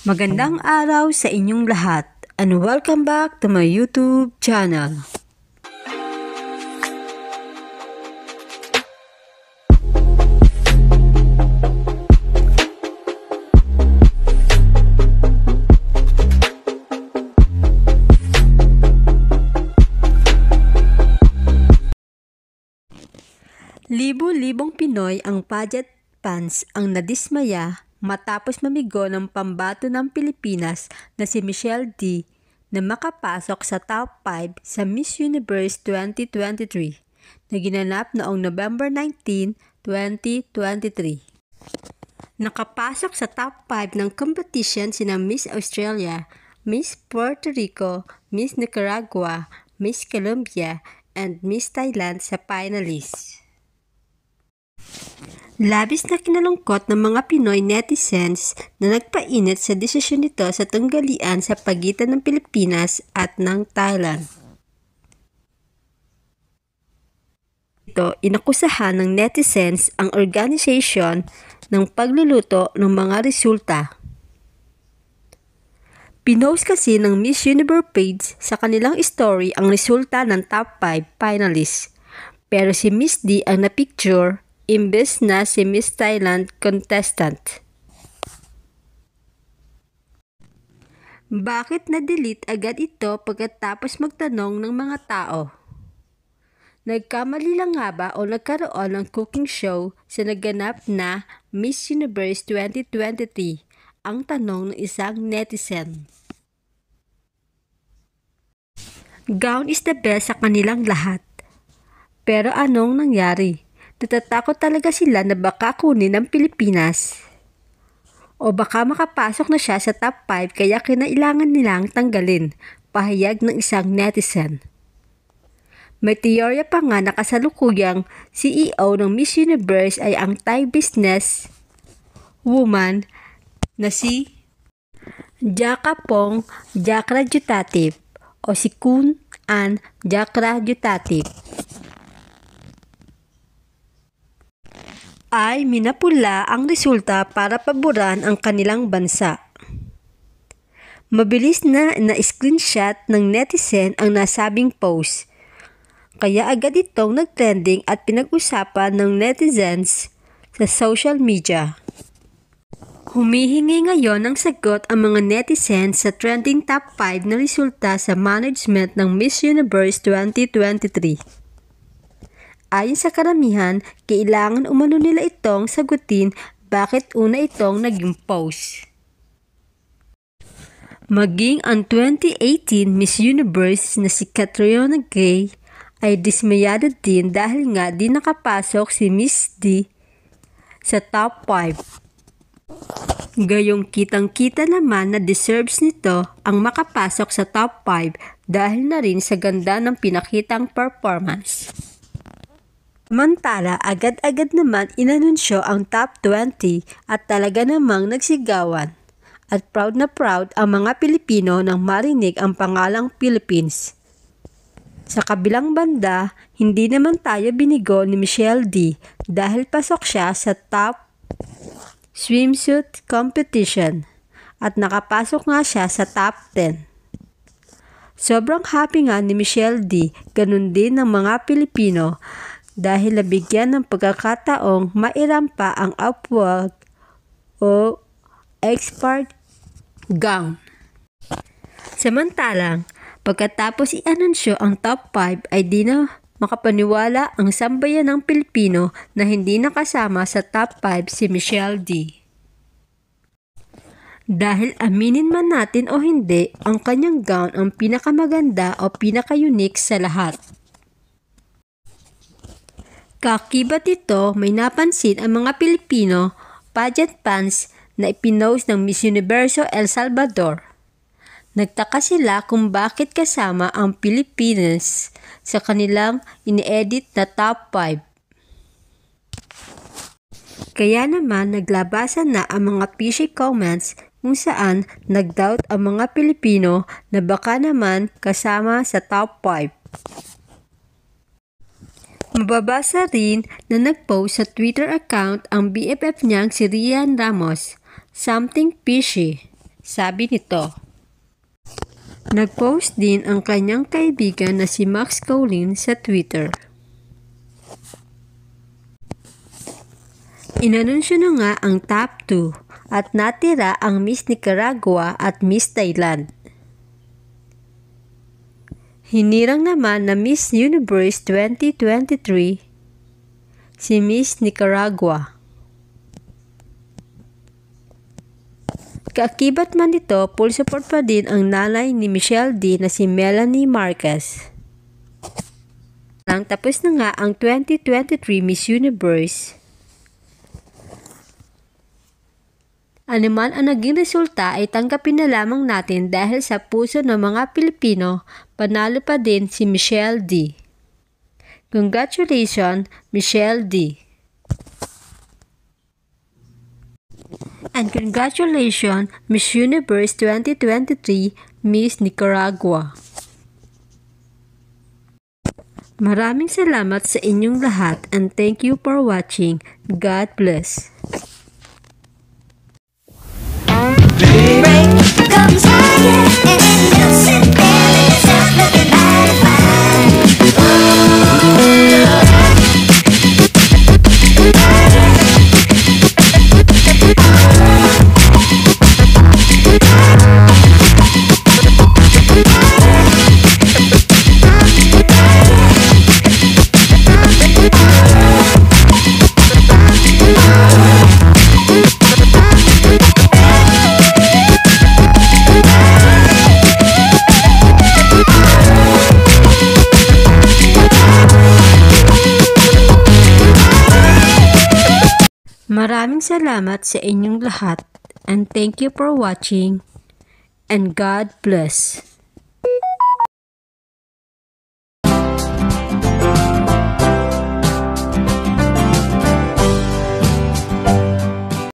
Magandang araw sa inyong lahat and welcome back to my YouTube channel. Libo-libong Pinoy ang pageant fans ang nadismaya matapos mamigo ng pambato ng Pilipinas na si Michelle D na makapasok sa top 5 sa Miss Universe 2023 na ginanap noong November 19, 2023. Nakapasok sa top 5 ng competition sina Miss Australia, Miss Puerto Rico, Miss Nicaragua, Miss Colombia, and Miss Thailand sa finalists. Labis na kinalungkot ng mga Pinoy netizens na nagpainit sa desisyon nito sa tunggalian sa pagitan ng Pilipinas at ng Thailand. Ito, inakusahan ng netizens ang organization ng pagluluto ng mga resulta. Pinost kasi ng Miss Universe page sa kanilang story ang resulta ng top 5 finalists. Pero si Miss D ang na-picture imbes na si Miss Thailand contestant. Bakit na-delete agad ito pagkatapos magtanong ng mga tao? Nagkamali lang nga ba o nagkaroon ng cooking show sa naganap na Miss Universe 2023? Ang tanong ng isang netizen. Gown is the best sa kanilang lahat. Pero anong nangyari? Natatakot talaga sila na baka kunin ng Pilipinas. O baka makapasok na siya sa top 5 kaya kinailangan nilang tanggalin, pahayag ng isang netizen. May teorya pa nga na kasalukuyang CEO ng Miss Universe ay ang Thai business woman na si Jakapong Jakrajutativ o si Kun An Jakrajutativ. Ay minapula ang resulta para paboran ang kanilang bansa. Mabilis na na-screenshot ng netizen ang nasabing post, kaya agad itong nag-trending at pinag-usapan ng netizens sa social media. Humihingi ngayon ng sagot ang mga netizens sa trending top 5 na resulta sa management ng Miss Universe 2023. Ayon sa karamihan, kailangan umano nila itong sagutin bakit una itong naging post. Maging ang 2018 Miss Universe na si Catriona Gay ay dismayado din dahil nga di nakapasok si Miss D sa top 5. Gayong kitang-kita naman na deserves nito ang makapasok sa top 5 dahil na rin sa ganda ng pinakitang performance. Samantala, agad-agad naman inanunsyo ang top 20 at talaga namang nagsigawan. At proud na proud ang mga Pilipino nang marinig ang pangalang Philippines. Sa kabilang banda, hindi naman tayo binigo ni Michelle D dahil pasok siya sa top swimsuit competition at nakapasok nga siya sa top 10. Sobrang happy nga ni Michelle D, ganun din ng mga Pilipino dahil nabigyan ng pagkakataong mairampa ang upward o expert gown. Samantalang, pagkatapos i-anunsyo ang top 5 ay di na makapaniwala ang sambayan ng Pilipino na hindi nakasama sa top 5 si Michelle D. Dahil aminin man natin o hindi, ang kanyang gown ang pinakamaganda o pinaka-unique sa lahat. Kakibat ito, may napansin ang mga Pilipino pageant fans na ipinost ng Miss Universo El Salvador. Nagtaka sila kung bakit kasama ang Pilipinas sa kanilang ini-edit na top 5. Kaya naman naglabasan na ang mga fishy comments kung saan nag-doubt ang mga Pilipino na baka naman kasama sa top 5. Mababasa rin na nag-post sa Twitter account ang BFF niyang si Rian Ramos, something fishy. sabi nito. Nag-post din ang kanyang kaibigan na si Max Colin sa Twitter. Inanunsyo na nga ang top 2 at natira ang Miss Nicaragua at Miss Thailand. Hinirang naman na Miss Universe 2023 si Miss Nicaragua. Kaakibat man nito, full support pa din ang nanay ni Michelle D na si Melanie Marquez. Tapos na nga ang 2023 Miss Universe. Anuman ang naging resulta ay tanggapin na lamang natin dahil sa puso ng mga Pilipino, panalo pa din si Michelle D. Congratulations, Michelle D. And congratulations, Miss Universe 2023, Miss Nicaragua. Maraming salamat sa inyong lahat and thank you for watching. God bless. Rain comes higher and you'll sit there and yourself looking mighty fine. Maraming salamat sa inyong lahat and thank you for watching and God bless.